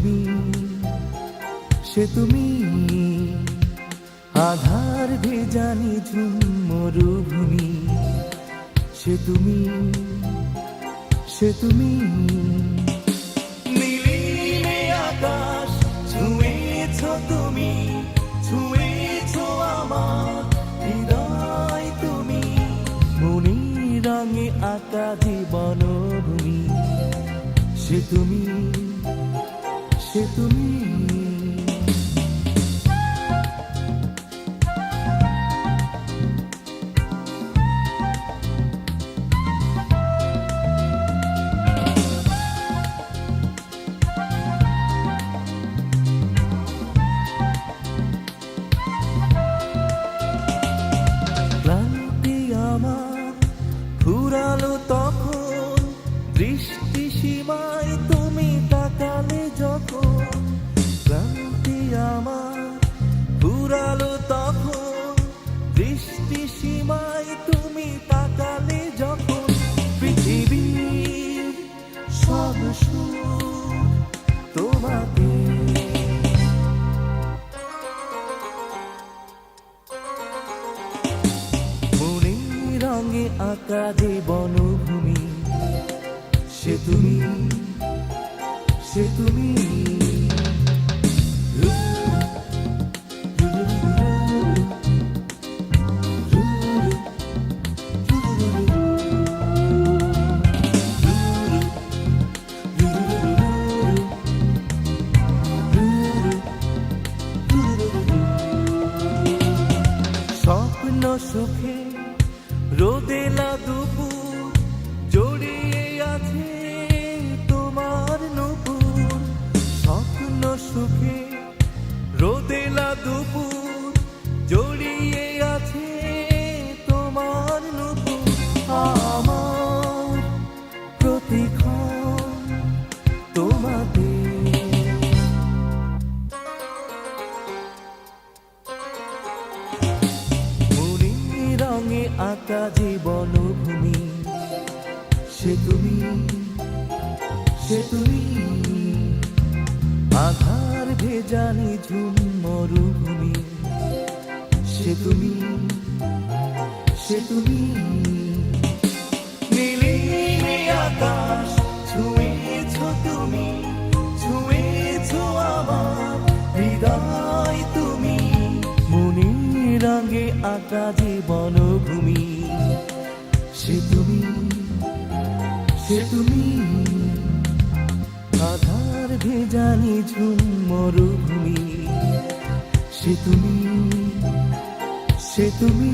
তুমি, সে তুমি, আধার ভেজানি ঝুম মরুভূমি, সে তুমি, সে তুমি। নীলিমে আকাশ ছুঁয়েছ তুমি, ছুঁয়েছ আমার হৃদয় তুমি, মনির রঙে আঁকা জীবনভূমি, সে তুমি, সে তুমি। ক্লান্তি আমার ফুরালো তখন, দৃষ্টি সীমায় তুমি তাকালে যখন। ক্লান্তি আমার ফুরালো তখন, দৃষ্টি সীমায় তুমি তাকালে যখন। পৃথিবীর সব সুখ তোমাকে, মনির রঙে আঁকা জীবনভূমি, সে তুমি, সে তুমি। স্বপ্ন সুখে রোদেলা দুপুর, জড়িয়ে আছে তোমার নূপুর। স্বপ্ন সুখে রোদেলা দুপুর, জড়িয়ে আছে তোমার নূপুর। আমার প্রতিক্ষণ তোমাতে, রঙে আঁকা জীবনভূমি, সে তুমি, সে তুমি, আধার ভেজানি ঝুম মরুভূমি, সে তুমি, সে তুমি। নীলিমে আকাশ ছুঁয়েছ তুমি, ছুঁয়েছ আমার হৃদয় তুমি, মনির রঙে আঁকা জীবনভূমি, সে তুমি, সে তুমি, আধার ভেজানি ঝুম মরুভূমি, সে তুমি, সে তুমি।